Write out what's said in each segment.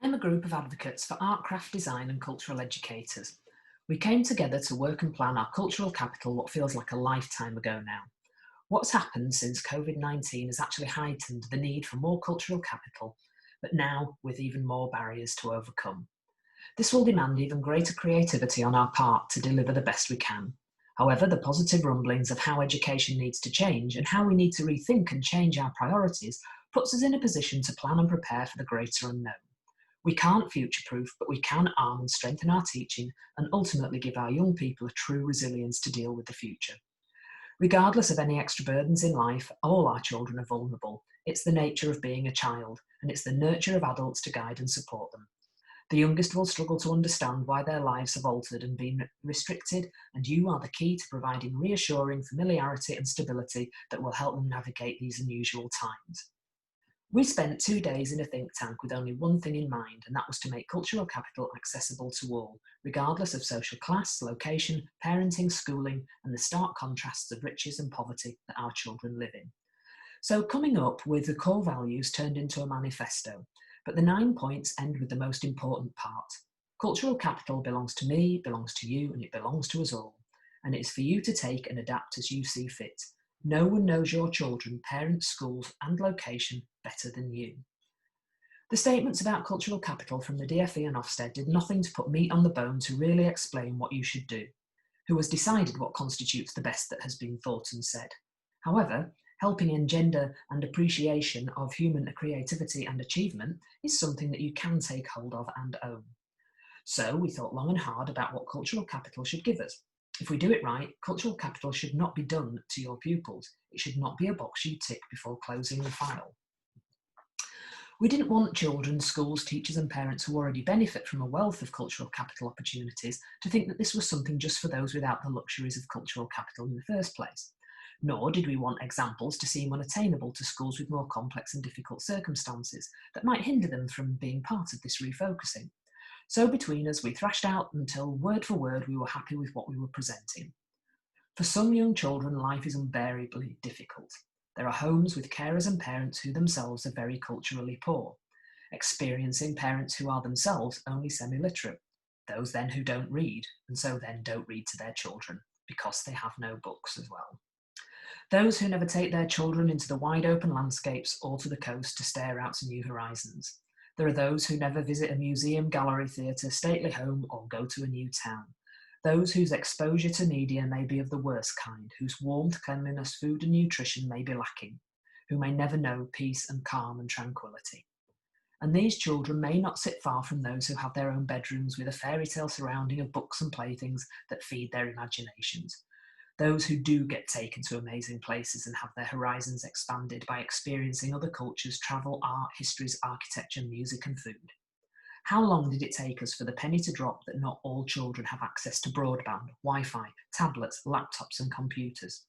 I'm a group of advocates for art, craft design and cultural educators. We came together to work and plan our cultural capital what feels like a lifetime ago now. What's happened since COVID-19 has actually heightened the need for more cultural capital, but now with even more barriers to overcome. This will demand even greater creativity on our part to deliver the best we can. However, the positive rumblings of how education needs to change and how we need to rethink and change our priorities puts us in a position to plan and prepare for the greater unknown. We can't future-proof, but we can arm and strengthen our teaching and ultimately give our young people a true resilience to deal with the future. Regardless of any extra burdens in life, all our children are vulnerable. It's the nature of being a child, and it's the nurture of adults to guide and support them. The youngest will struggle to understand why their lives have altered and been restricted, and you are the key to providing reassuring familiarity and stability that will help them navigate these unusual times. We spent 2 days in a think tank with only one thing in mind, and that was to make cultural capital accessible to all, regardless of social class, location, parenting, schooling, and the stark contrasts of riches and poverty that our children live in. So coming up with the core values turned into a manifesto, but the 9 points end with the most important part. Cultural capital belongs to me, belongs to you, and it belongs to us all. And it is for you to take and adapt as you see fit. No one knows your children, parents, schools, and location better than you. The statements about cultural capital from the DfE and Ofsted did nothing to put meat on the bone to really explain what you should do. Who has decided what constitutes the best that has been thought and said? However, helping engender and appreciation of human creativity and achievement is something that you can take hold of and own. So we thought long and hard about what cultural capital should give us. If we do it right, cultural capital should not be done to your pupils. It should not be a box you tick before closing the file. We didn't want children, schools, teachers and parents who already benefit from a wealth of cultural capital opportunities to think that this was something just for those without the luxuries of cultural capital in the first place. Nor did we want examples to seem unattainable to schools with more complex and difficult circumstances that might hinder them from being part of this refocusing. So between us, we thrashed out until word for word we were happy with what we were presenting. For some young children, life is unbearably difficult. There are homes with carers and parents who themselves are very culturally poor, experiencing parents who are themselves only semi-literate, those then who don't read, and so then don't read to their children, because they have no books as well. Those who never take their children into the wide open landscapes or to the coast to stare out to new horizons. There are those who never visit a museum, gallery, theatre, stately home, or go to a new town. Those whose exposure to media may be of the worst kind, whose warmth, cleanliness, food and nutrition may be lacking, who may never know peace and calm and tranquility. And these children may not sit far from those who have their own bedrooms with a fairy tale surrounding of books and playthings that feed their imaginations. Those who do get taken to amazing places and have their horizons expanded by experiencing other cultures, travel, art, histories, architecture, music and food. How long did it take us for the penny to drop that not all children have access to broadband, Wi-Fi, tablets, laptops and computers?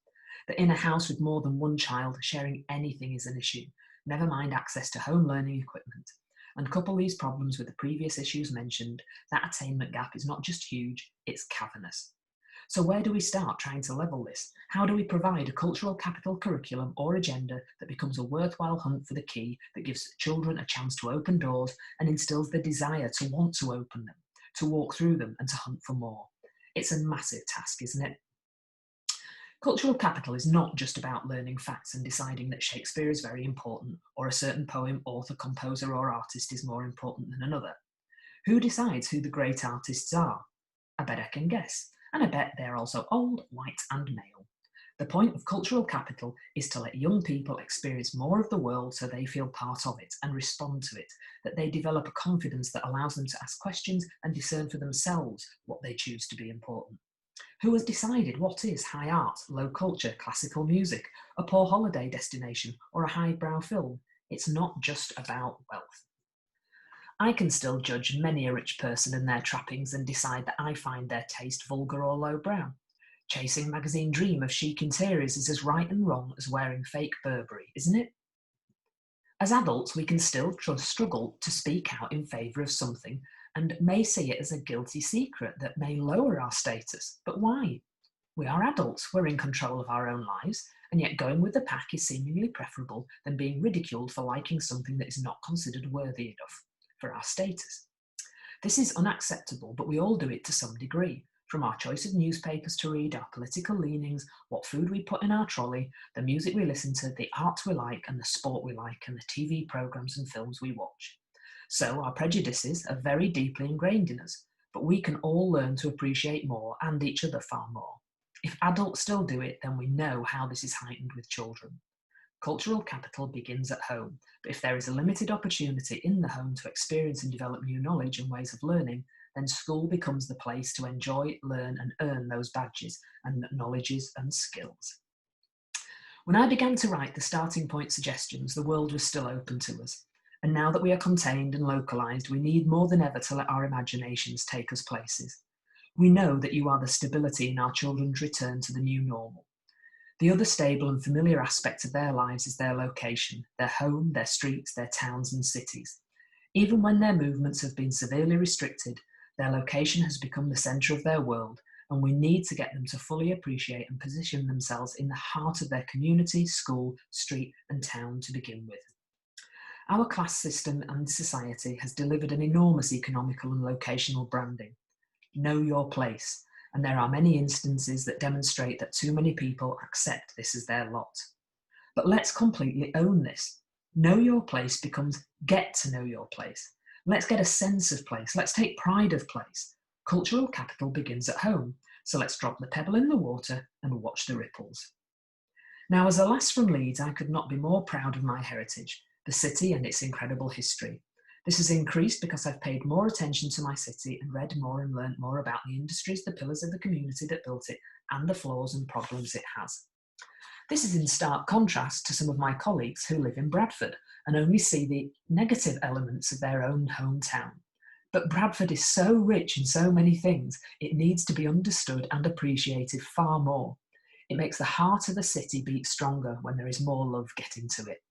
That in a house with more than one child, sharing anything is an issue, never mind access to home learning equipment. And couple these problems with the previous issues mentioned, that attainment gap is not just huge, it's cavernous. So where do we start trying to level this? How do we provide a cultural capital curriculum or agenda that becomes a worthwhile hunt for the key that gives children a chance to open doors and instills the desire to want to open them, to walk through them and to hunt for more? It's a massive task, isn't it? Cultural capital is not just about learning facts and deciding that Shakespeare is very important or a certain poem, author, composer or artist is more important than another. Who decides who the great artists are? I bet I can guess. And I bet they're also old, white and male. The point of cultural capital is to let young people experience more of the world so they feel part of it and respond to it, that they develop a confidence that allows them to ask questions and discern for themselves what they choose to be important. Who has decided what is high art, low culture, classical music, a poor holiday destination or a highbrow film? It's not just about wealth. I can still judge many a rich person and their trappings and decide that I find their taste vulgar or lowbrow. Chasing magazine dream of chic interiors is as right and wrong as wearing fake Burberry, isn't it? As adults, we can still struggle to speak out in favour of something and may see it as a guilty secret that may lower our status. But why? We are adults, we're in control of our own lives, and yet going with the pack is seemingly preferable than being ridiculed for liking something that is not considered worthy enough. for our status. This is unacceptable, but we all do it to some degree, from our choice of newspapers to read, our political leanings, what food we put in our trolley, the music we listen to, the art we like and the sport we like, and the TV programmes and films we watch. So our prejudices are very deeply ingrained in us, but we can all learn to appreciate more and each other far more. If adults still do it, then we know how this is heightened with children. Cultural capital begins at home, but if there is a limited opportunity in the home to experience and develop new knowledge and ways of learning, then school becomes the place to enjoy, learn and earn those badges and knowledges and skills. When I began to write the starting point suggestions, the world was still open to us. And now that we are contained and localised, we need more than ever to let our imaginations take us places. We know that you are the stability in our children's return to the new normal. The other stable and familiar aspect of their lives is their location, their home, their streets, their towns and cities. Even when their movements have been severely restricted, their location has become the centre of their world, and we need to get them to fully appreciate and position themselves in the heart of their community, school, street and town to begin with. Our class system and society has delivered an enormous economical and locational branding. Know your place. And there are many instances that demonstrate that too many people accept this as their lot. But let's completely own this. Know your place becomes get to know your place. Let's get a sense of place. Let's take pride of place. Cultural capital begins at home. So let's drop the pebble in the water and watch the ripples. Now, as a lass from Leeds, I could not be more proud of my heritage, the city and its incredible history. This has increased because I've paid more attention to my city and read more and learnt more about the industries, the pillars of the community that built it, and the flaws and problems it has. This is in stark contrast to some of my colleagues who live in Bradford and only see the negative elements of their own hometown. But Bradford is so rich in so many things, it needs to be understood and appreciated far more. It makes the heart of the city beat stronger when there is more love getting to it.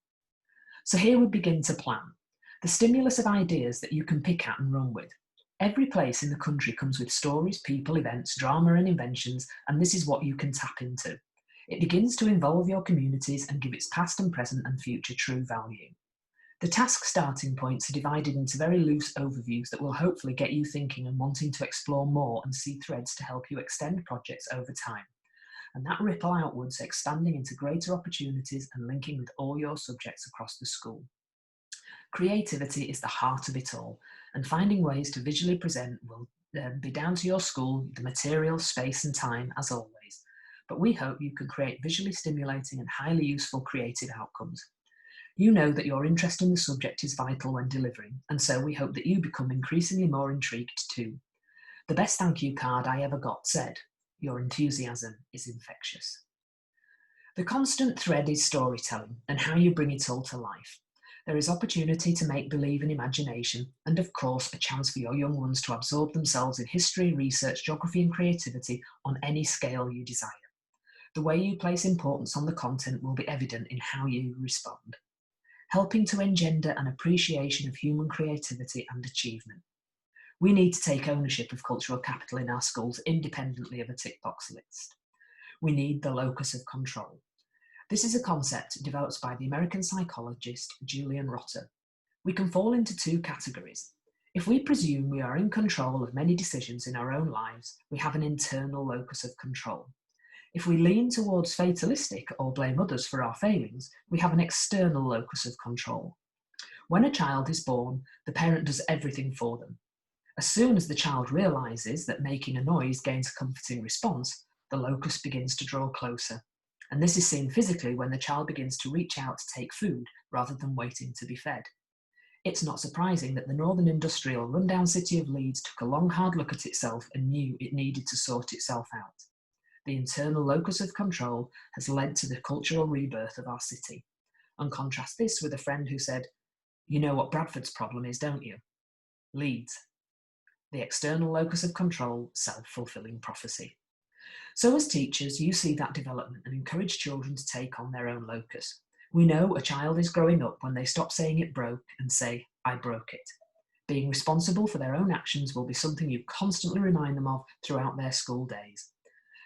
So here we begin to plan. The stimulus of ideas that you can pick at and run with. Every place in the country comes with stories, people, events, drama and inventions, and this is what you can tap into. It begins to involve your communities and give its past and present and future true value. The task starting points are divided into very loose overviews that will hopefully get you thinking and wanting to explore more and see threads to help you extend projects over time. And that ripple outwards, expanding into greater opportunities and linking with all your subjects across the school. Creativity is the heart of it all, and finding ways to visually present will be down to your school, the material, space and time, as always. But we hope you can create visually stimulating and highly useful creative outcomes. You know that your interest in the subject is vital when delivering, and so we hope that you become increasingly more intrigued too. The best thank you card I ever got said, "Your enthusiasm is infectious." The constant thread is storytelling and how you bring it all to life. There is opportunity to make believe and imagination, and of course a chance for your young ones to absorb themselves in history, research, geography and creativity on any scale you desire. The way you place importance on the content will be evident in how you respond, helping to engender an appreciation of human creativity and achievement. We need to take ownership of cultural capital in our schools independently of a tick box list. We need the locus of control. This is a concept developed by the American psychologist Julian Rotter. We can fall into two categories. If we presume we are in control of many decisions in our own lives, we have an internal locus of control. If we lean towards fatalistic or blame others for our failings, we have an external locus of control. When a child is born, the parent does everything for them. As soon as the child realises that making a noise gains a comforting response, the locus begins to draw closer. And this is seen physically when the child begins to reach out to take food rather than waiting to be fed. It's not surprising that the northern industrial rundown city of Leeds took a long hard look at itself and knew it needed to sort itself out. The internal locus of control has led to the cultural rebirth of our city. And contrast this with a friend who said, "You know what Bradford's problem is, don't you? Leeds." The external locus of control, self-fulfilling prophecy. So as teachers, you see that development and encourage children to take on their own locus. We know a child is growing up when they stop saying it broke and say, "I broke it." Being responsible for their own actions will be something you constantly remind them of throughout their school days.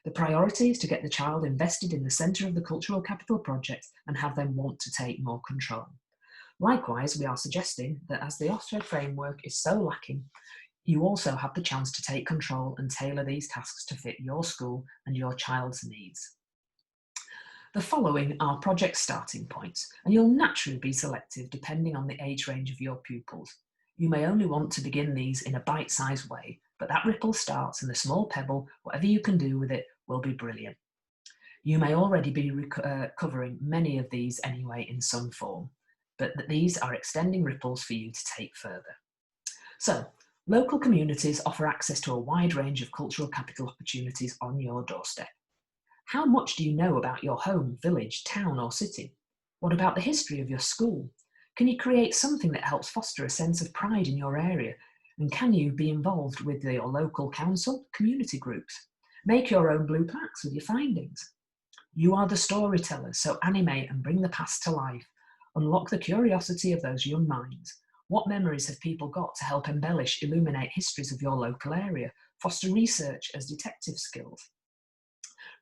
The priority is to get the child invested in the centre of the cultural capital project and have them want to take more control. Likewise, we are suggesting that as the Ofsted framework is so lacking, you also have the chance to take control and tailor these tasks to fit your school and your child's needs. The following are project starting points, and you'll naturally be selective depending on the age range of your pupils. You may only want to begin these in a bite-sized way, but that ripple starts and the small pebble, whatever you can do with it, will be brilliant. You may already be covering many of these anyway in some form, but these are extending ripples for you to take further. So, local communities offer access to a wide range of cultural capital opportunities on your doorstep. How much do you know about your home, village, town, or city? What about the history of your school? Can you create something that helps foster a sense of pride in your area? And can you be involved with your local council, community groups? Make your own blue plaques with your findings. You are the storyteller, so animate and bring the past to life. Unlock the curiosity of those young minds. What memories have people got to help embellish, illuminate histories of your local area? Foster research as detective skills.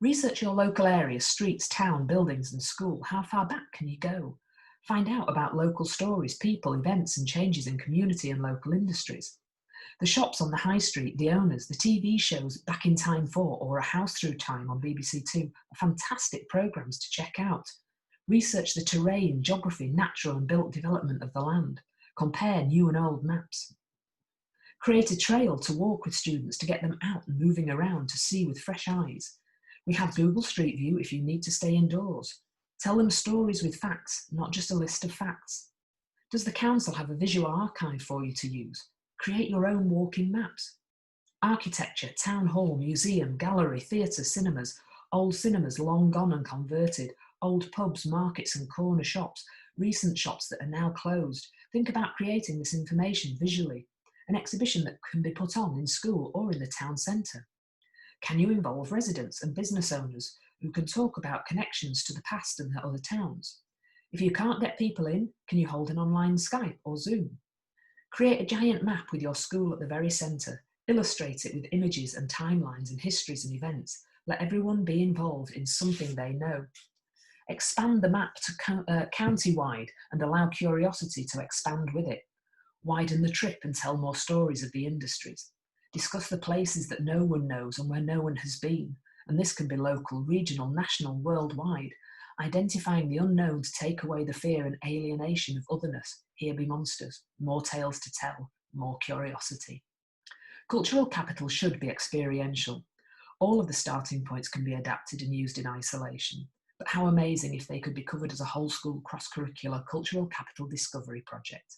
Research your local area, streets, town, buildings and school. How far back can you go? Find out about local stories, people, events and changes in community and local industries. The shops on the high street, the owners, the TV shows Back in Time 4 or A House Through Time on BBC Two are fantastic programmes to check out. Research the terrain, geography, natural and built development of the land. Compare new and old maps. Create a trail to walk with students to get them out and moving around to see with fresh eyes. We have Google Street View if you need to stay indoors. Tell them stories with facts, not just a list of facts. Does the council have a visual archive for you to use? Create your own walking maps. Architecture, town hall, museum, gallery, theatre, cinemas, old cinemas long gone and converted, old pubs, markets and corner shops, recent shops that are now closed. Think about creating this information visually. An exhibition that can be put on in school or in the town centre. Can you involve residents and business owners who can talk about connections to the past and the other towns? If you can't get people in, can you hold an online Skype or Zoom? Create a giant map with your school at the very centre. Illustrate it with images and timelines and histories and events. Let everyone be involved in something they know. Expand the map to county-wide and allow curiosity to expand with it. Widen the trip and tell more stories of the industries. Discuss the places that no one knows and where no one has been, and this can be local, regional, national, worldwide. Identifying the unknown to take away the fear and alienation of otherness. Here be monsters, more tales to tell, more curiosity. Cultural capital should be experiential. All of the starting points can be adapted and used in isolation, but how amazing if they could be covered as a whole school cross-curricular cultural capital discovery project.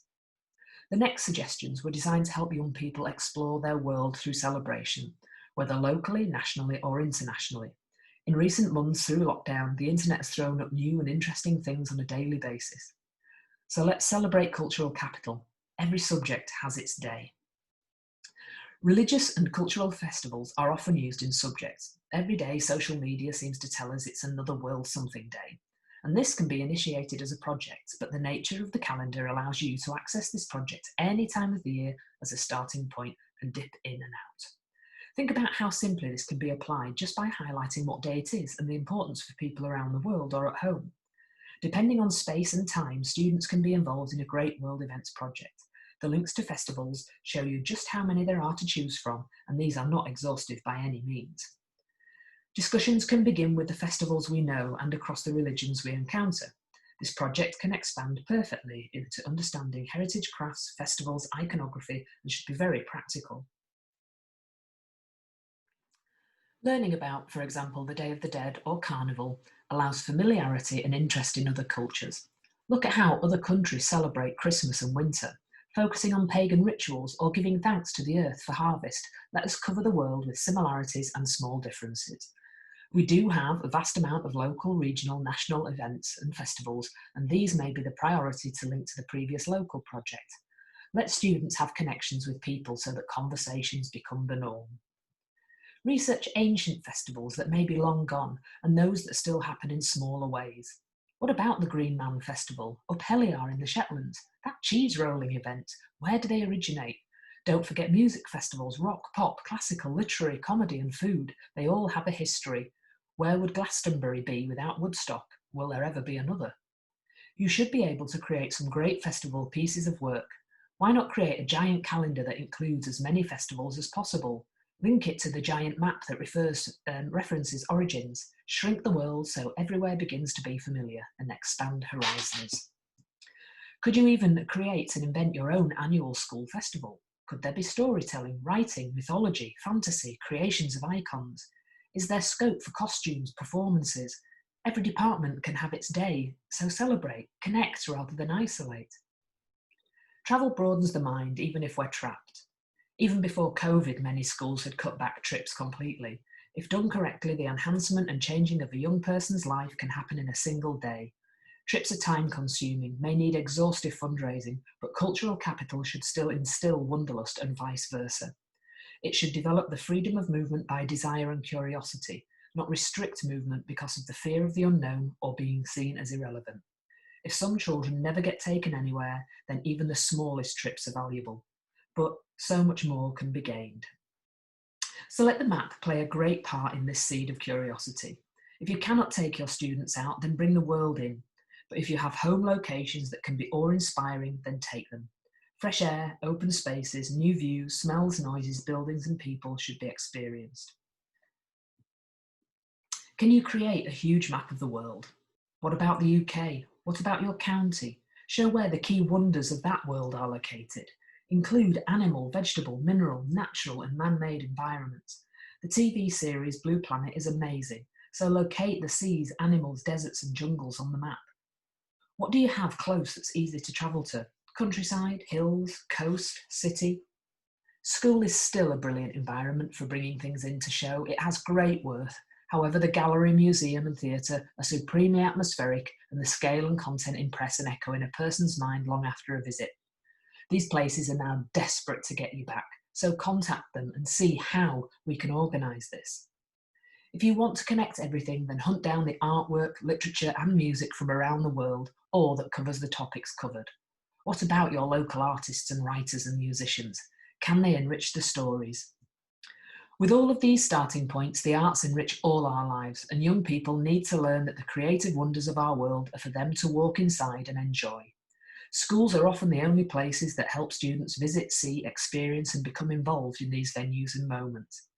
The next suggestions were designed to help young people explore their world through celebration, whether locally, nationally or internationally. In recent months through lockdown, the internet has thrown up new and interesting things on a daily basis. So let's celebrate cultural capital. Every subject has its day. Religious and cultural festivals are often used in subjects. Every day social media seems to tell us it's another World Something Day. And this can be initiated as a project, but the nature of the calendar allows you to access this project any time of the year as a starting point and dip in and out. Think about how simply this can be applied just by highlighting what day it is and the importance for people around the world or at home. Depending on space and time, students can be involved in a Great World Events project. The links to festivals show you just how many there are to choose from, and these are not exhaustive by any means. Discussions can begin with the festivals we know and across the religions we encounter. This project can expand perfectly into understanding heritage crafts, festivals, iconography, and should be very practical. Learning about, for example, the Day of the Dead or Carnival allows familiarity and interest in other cultures. Look at how other countries celebrate Christmas and winter. Focusing on pagan rituals or giving thanks to the earth for harvest, let us cover the world with similarities and small differences. We do have a vast amount of local, regional, national events and festivals, and these may be the priority to link to the previous local project. Let students have connections with people so that conversations become the norm. Research ancient festivals that may be long gone and those that still happen in smaller ways. What about the Green Man Festival, up Heliar in the Shetlands? That cheese rolling event, where do they originate? Don't forget music festivals, rock, pop, classical, literary, comedy and food. They all have a history. Where would Glastonbury be without Woodstock? Will there ever be another? You should be able to create some great festival pieces of work. Why not create a giant calendar that includes as many festivals as possible? Link it to the giant map that references origins. Shrink the world so everywhere begins to be familiar and expand horizons. Could you even create and invent your own annual school festival? Could there be storytelling, writing, mythology, fantasy, creations of icons? Is there scope for costumes, performances? Every department can have its day, so celebrate, connect rather than isolate. Travel broadens the mind even if we're trapped. Even before COVID, many schools had cut back trips completely. If done correctly, the enhancement and changing of a young person's life can happen in a single day. Trips are time-consuming, may need exhaustive fundraising, but cultural capital should still instill wanderlust and vice versa. It should develop the freedom of movement by desire and curiosity, not restrict movement because of the fear of the unknown or being seen as irrelevant. If some children never get taken anywhere, then even the smallest trips are valuable. But so much more can be gained. So let the map play a great part in this seed of curiosity. If you cannot take your students out, then bring the world in. But if you have home locations that can be awe-inspiring, then take them. Fresh air, open spaces, new views, smells, noises, buildings and people should be experienced. Can you create a huge map of the world? What about the UK? What about your county? Show where the key wonders of that world are located. Include animal, vegetable, mineral, natural and man-made environments. The TV series Blue Planet is amazing, so locate the seas, animals, deserts and jungles on the map. What do you have close that's easy to travel to? Countryside, hills, coast, city? School is still a brilliant environment for bringing things in to show. It has great worth. However, the gallery, museum and theatre are supremely atmospheric and the scale and content impress and echo in a person's mind long after a visit. These places are now desperate to get you back, so contact them and see how we can organise this. If you want to connect everything, then hunt down the artwork, literature and music from around the world, or that covers the topics covered. What about your local artists and writers and musicians? Can they enrich the stories? With all of these starting points, the arts enrich all our lives, and young people need to learn that the creative wonders of our world are for them to walk inside and enjoy. Schools are often the only places that help students visit, see, experience and become involved in these venues and moments.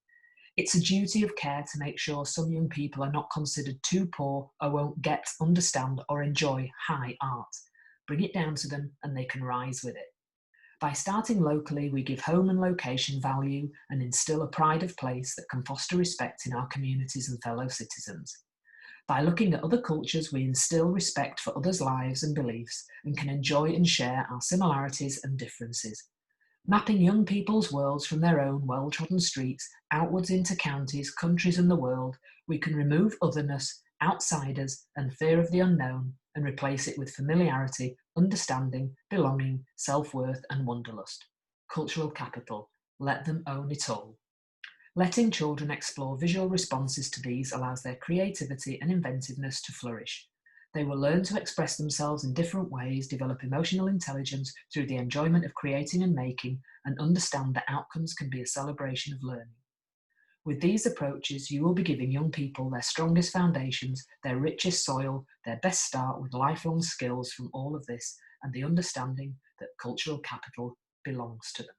It's a duty of care to make sure some young people are not considered too poor or won't get, understand or enjoy high art. Bring it down to them and they can rise with it. By starting locally, we give home and location value and instill a pride of place that can foster respect in our communities and fellow citizens. By looking at other cultures, we instill respect for others' lives and beliefs and can enjoy and share our similarities and differences. Mapping young people's worlds from their own well-trodden streets outwards into counties, countries and the world, we can remove otherness, outsiders and fear of the unknown and replace it with familiarity, understanding, belonging, self-worth and wanderlust. Cultural capital. Let them own it all. Letting children explore visual responses to these allows their creativity and inventiveness to flourish. They will learn to express themselves in different ways, develop emotional intelligence through the enjoyment of creating and making, and understand that outcomes can be a celebration of learning. With these approaches, you will be giving young people their strongest foundations, their richest soil, their best start with lifelong skills from all of this, and the understanding that cultural capital belongs to them.